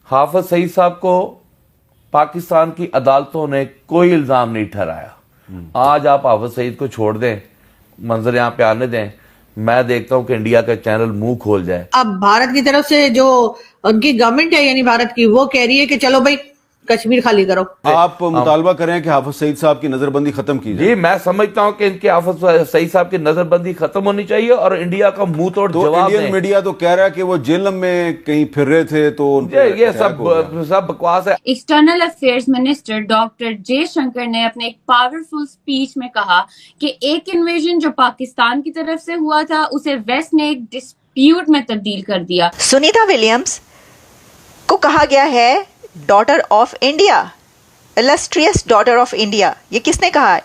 हाफिज सईद साहब को पाकिस्तान की अदालतों ने कोई इल्जाम नहीं ठहराया। आज आप हाफिज सईद को छोड़ दें, मंजर यहां पे आने दें, मैं देखता हूं कि इंडिया का चैनल मुंह खोल जाए। अब भारत की तरफ से जो उनकी गवर्नमेंट है यानी भारत की, वो कह रही है कि चलो भाई कश्मीर खाली करो। आप मुतालबा करें कि हाफिज सईद साहब की नजरबंदी खत्म की जाए। जी, मैं समझता हूं कि इनके हाफिज सईद साहब की नजरबंदी खत्म होनी चाहिए और इंडिया का मुंह तोड़ तो जवाब इंडियन दें। मीडिया तो कह रहा है कि वो जेल में कहीं फिर रहे थे तो उन पे ये अटैक हो गया। सब बकवास है। External affairs minister doctor Jaishankar ने अपने एक पावरफुल स्पीच में कहा कि एक इन्वेजन जो पाकिस्तान की तरफ से हुआ था उसे वेस्ट ने एक डिस्प्यूट में तब्दील कर दिया। सुनीता विलियम्स को कहा गया है daughter of India, illustrious daughter of India. ये किसने कहा है?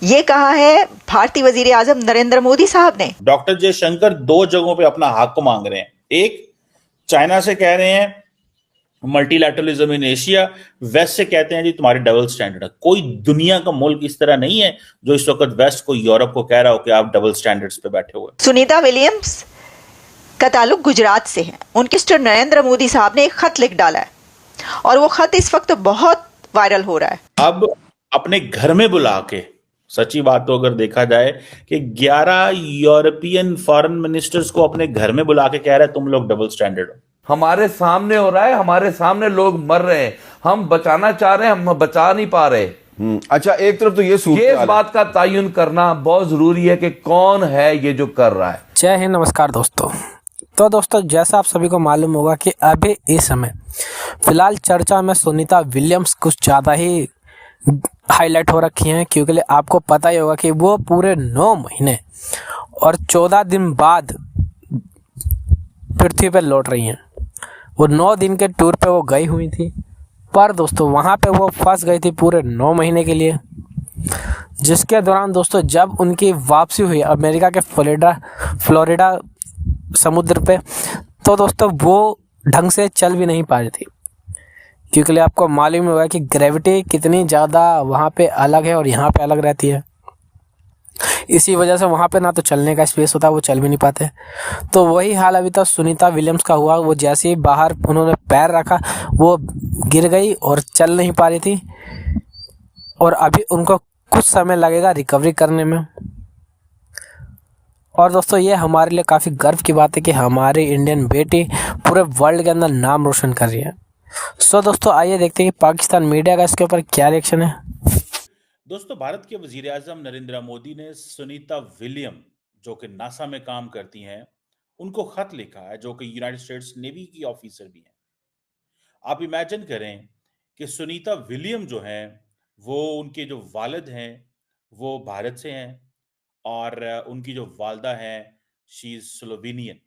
ये कहा है भारतीय वजीर आजम नरेंद्र मोदी साहब ने। डॉक्टर जयशंकर दो जगहों पे अपना हक मांग रहे हैं। एक, चाइना से कह रहे हैं मल्टीलैटरलिज्म इन एशिया, वेस्ट से कहते हैं जी तुम्हारे डबल स्टैंडर्ड है। कोई दुनिया का मुल्क इस तरह नहीं है जो इस वक्त वेस्ट को, यूरोप को कह रहा हो कि आप डबल स्टैंडर्ड्स पे बैठे हुए। सुनीता विलियम्स का ताल्लुक गुजरात से है। उनके सिस्टर नरेंद्र मोदी साहब ने एक खत लिख डाला है और वो खत इस वक्त बहुत वायरल हो रहा है। अब अपने घर में बुला के, सच्ची बात तो अगर देखा जाए कि 11 यूरोपियन फॉरेन मिनिस्टर्स को अपने घर में बुला के कह रहा है तुम लोग डबल स्टैंडर्ड हो। हमारे सामने हो रहा है, हमारे सामने लोग मर रहे हैं, हम बचाना चाह रहे हैं, हम बचा नहीं पा रहे। अच्छा, एक तरफ तो ये इस बात का तयन करना बहुत जरूरी है कि कौन है ये जो कर रहा है। जय हिंद, नमस्कार दोस्तों। तो दोस्तों, जैसा आप सभी को मालूम होगा कि अभी इस समय फिलहाल चर्चा में सुनीता विलियम्स कुछ ज़्यादा ही हाईलाइट हो रखी हैं, क्योंकि आपको पता ही होगा कि वो पूरे 9 महीने और 14 दिन बाद पृथ्वी पर लौट रही हैं। वो 9 दिन के टूर पे वो गई हुई थी, पर दोस्तों वहाँ पे वो फंस गई थी पूरे 9 महीने के लिए, जिसके दौरान दोस्तों जब उनकी वापसी हुई अमेरिका के फ्लोरिडा समुद्र पे, तो दोस्तों वो ढंग से चल भी नहीं पा रही थी, क्योंकि आपको मालूम होगा कि ग्रेविटी कितनी ज़्यादा वहाँ पे अलग है और यहाँ पे अलग रहती है। इसी वजह से वहाँ पे ना तो चलने का स्पेस होता, वो चल भी नहीं पाते। तो वही हाल अभी तक सुनीता विलियम्स का हुआ। वो जैसे ही बाहर उन्होंने पैर रखा वो गिर गई और चल नहीं पा रही थी, और अभी उनको कुछ समय लगेगा रिकवरी करने में। और दोस्तों ये हमारे लिए काफ़ी गर्व की बात है कि हमारी इंडियन बेटी पूरे वर्ल्ड के अंदर नाम रोशन कर रही है। सो दोस्तों आइए देखते हैं कि पाकिस्तान मीडिया का इसके ऊपर क्या रिएक्शन है। दोस्तों, भारत के वजीर आजम नरेंद्र मोदी ने सुनीता विलियम, जो कि नासा में काम करती हैं, उनको खत लिखा है, जो कि यूनाइटेड स्टेट्स नेवी की ऑफिसर भी हैं। आप इमेजिन करें कि सुनीता विलियम जो हैं, वो उनके जो वालिद हैं वो भारत से हैं और उनकी जो वालदा हैं she is Slovenian.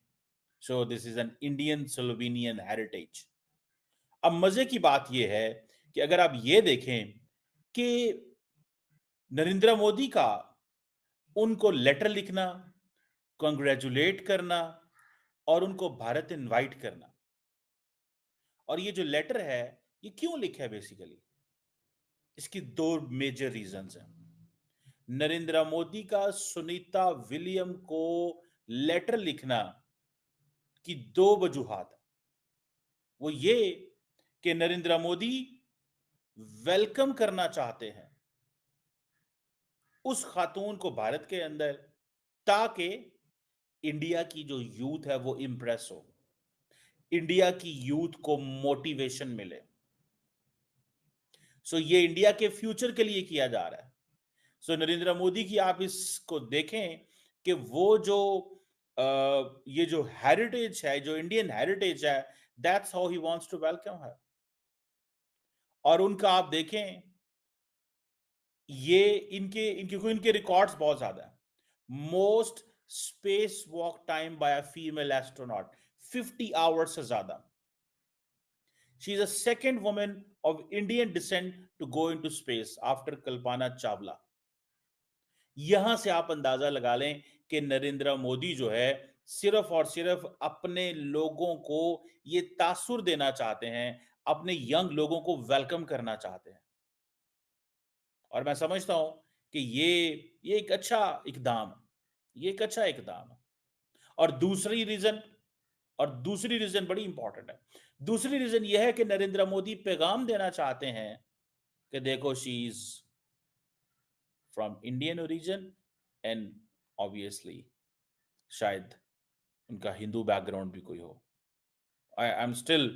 So this is an Indian Slovenian heritage. अब मजे की बात यह है कि अगर आप ये देखें कि नरेंद्र मोदी का उनको लेटर लिखना, कंग्रेचुलेट करना और उनको भारत इनवाइट करना, और ये जो लेटर है ये क्यों लिखा है बेसिकली, इसकी 2 मेजर रीजंस हैं। नरेंद्र मोदी का सुनीता विलियम को लेटर लिखना की 2 वजूहात है। वो ये कि नरेंद्र मोदी वेलकम करना चाहते हैं उस खातून को भारत के अंदर, ताकि इंडिया की जो यूथ है वो इंप्रेस हो, इंडिया की यूथ को मोटिवेशन मिले। सो ये इंडिया के फ्यूचर के लिए किया जा रहा है। सो नरेंद्र मोदी की आप इसको देखें कि वो जो ये जो हेरिटेज है, जो इंडियन हेरिटेज है, that's how he wants to welcome है। और उनका आप देखें, ये इनके रिकॉर्ड्स बहुत ज्यादा है। Most space walk time by a female astronaut 50 hours से ज्यादा। She is the second woman of Indian descent to go into space after Kalpana Chawla. यहां से आप अंदाजा लगा लें कि नरेंद्र मोदी जो है सिर्फ और सिर्फ अपने लोगों को ये तासुर देना चाहते हैं, अपने यंग लोगों को वेलकम करना चाहते हैं। और मैं समझता हूं कि ये एक अच्छा इकदाम है, ये एक अच्छा इकदाम है। और दूसरी रीजन बड़ी इंपॉर्टेंट है। दूसरी रीजन यह है कि नरेंद्र मोदी पैगाम देना चाहते हैं कि देखो she is from Indian origin and obviously शायद उनका हिंदू बैकग्राउंड भी कोई हो. I'm still,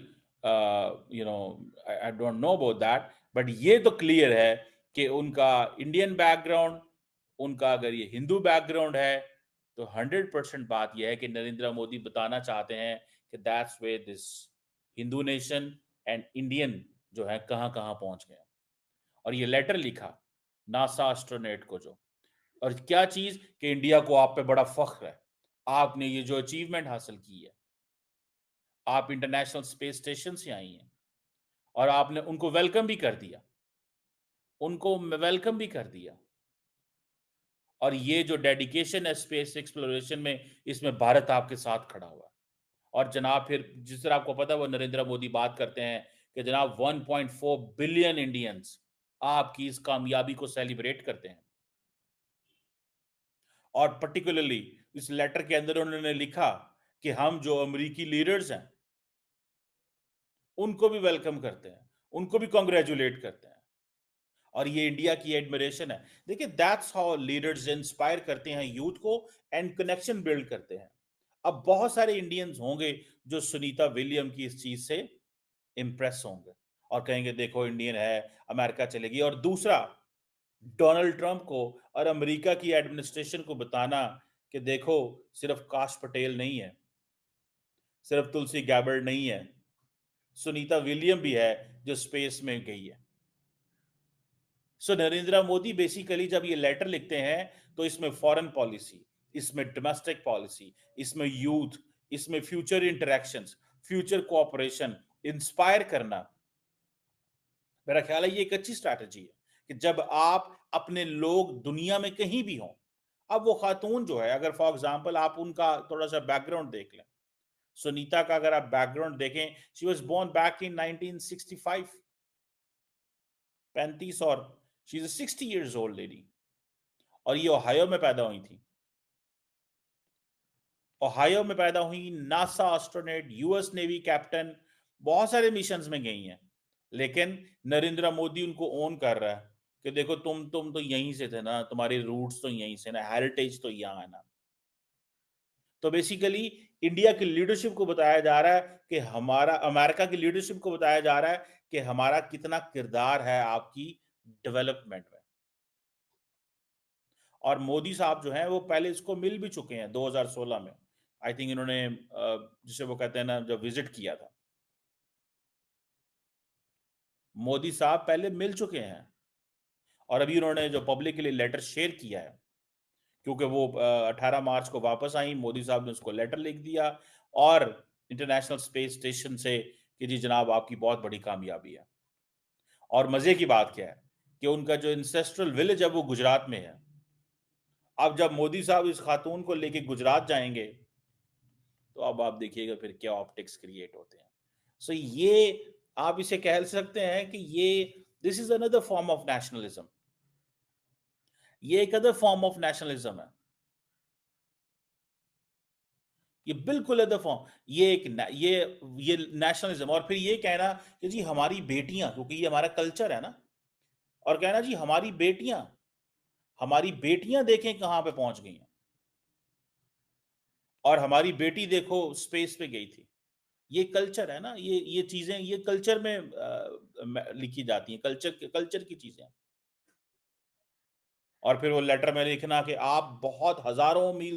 I don't know about that, but ये तो क्लियर है कि उनका इंडियन बैकग्राउंड, उनका अगर ये हिंदू बैकग्राउंड है तो 100% बात यह है कि नरेंद्र मोदी बताना चाहते हैं कि that's way this Hindu nation and Indian जो है कहां कहां पहुंच गए. और ये लेटर लिखा नासा एस्ट्रोनॉट को जो, और क्या चीज कि इंडिया को आप पे बड़ा फख्र है, आपने ये जो अचीवमेंट हासिल की है, आप इंटरनेशनल स्पेस स्टेशन से आई हैं और आपने उनको वेलकम भी कर दिया, और ये जो डेडिकेशन है स्पेस एक्सप्लोरेशन में, इसमें भारत आपके साथ खड़ा हुआ है. और जनाब फिर जिस तरह आपको पता है वो नरेंद्र मोदी बात करते हैं कि जनाब 1.4 बिलियन इंडियंस आपकी इस कामयाबी को सेलिब्रेट करते हैं. और पर्टिकुलरली इस लेटर के अंदर उन्होंने लिखा कि हम जो अमेरिकी लीडर्स हैं उनको भी वेलकम करते हैं, उनको भी कॉन्ग्रेचुलेट करते हैं, और ये इंडिया की एडमिरेशन है. देखिए दैट्स हाउ लीडर्स इंस्पायर करते हैं यूथ को एंड कनेक्शन बिल्ड करते हैं. अब बहुत सारे इंडियंस होंगे जो सुनीता विलियम की इस चीज से इंप्रेस होंगे और कहेंगे देखो इंडियन है, अमेरिका चलेगी. और दूसरा, डोनाल्ड ट्रंप को और अमेरिका की एडमिनिस्ट्रेशन को बताना कि देखो सिर्फ काश पटेल नहीं है, सिर्फ तुलसी गैबर्ड नहीं है, सुनीता विलियम भी है जो स्पेस में गई है. सो नरेंद्र मोदी बेसिकली जब ये लेटर लिखते हैं तो इसमें फॉरेन पॉलिसी, इसमें डोमेस्टिक पॉलिसी, इसमें यूथ, इसमें future interactions, future cooperation inspire करना, मेरा ख्याल है ये एक अच्छी स्ट्रैटेजी है कि जब आप अपने लोग दुनिया में कहीं भी हों. अब वो खातून जो है, अगर फॉर एग्जांपल आप उनका थोड़ा सा बैकग्राउंड देख लें, सुनीता का अगर आप बैकग्राउंड देखें, she was born back in 1965, 35, और she is a 60 years old lady, और ये ओहायो में पैदा हुई थी. ओहायो में पैदा हुई, NASA astronaut, US navy captain, बहुत सारे मिशंस में गई हैं, लेकिन नरेंद्र मोदी उनको ओन कर रहा है कि देखो तुम तो यहीं से थे ना, तुम्हारे रूट्स तो यहीं से ना, हेरिटेज तो यहाँ है ना. तो बेसिकली इंडिया की लीडरशिप को बताया जा रहा है कि हमारा, अमेरिका की लीडरशिप को बताया जा रहा है कि हमारा कितना किरदार है आपकी डेवलपमेंट में. और मोदी साहब जो हैं वो पहले इसको मिल भी चुके हैं 2016 में. आई थिंक इन्होंने जिसे वो कहते हैं ना, जब विजिट किया था, मोदी साहब पहले मिल चुके हैं. और अभी उन्होंने जो पब्लिक के लिए लेटर शेयर किया है, क्योंकि वो 18 मार्च को वापस आई, मोदी साहब ने उसको लेटर लिख दिया और इंटरनेशनल स्पेस स्टेशन से कि जी जनाब आपकी बहुत बड़ी कामयाबी है. और मजे की बात क्या है कि उनका जो इंसेस्ट्रल विलेज है वो गुजरात में है. अब जब मोदी साहब इस खातून को लेके गुजरात जाएंगे तो अब आप देखिएगा फिर क्या ऑप्टिक्स क्रिएट होते हैं. सो ये आप इसे कह सकते हैं कि ये this is another form of nationalism. ये एक अदर फॉर्म ऑफ नेशनलिज्म है, ये बिल्कुल अदर फॉर्म, ये एक ये नेशनलिज्म. और फिर ये कहना कि जी हमारी बेटियां, क्योंकि ये हमारा कल्चर है ना, और कहना जी हमारी बेटियां देखें कहां पे पहुंच गई हैं, और हमारी बेटी देखो स्पेस पे गई थी. ये कल्चर है ना, ये चीजें ये कल्चर में लिखी जाती हैं, कल्चर की चीजें. और फिर वो लेटर में लिखना कि आप बहुत हजारों मील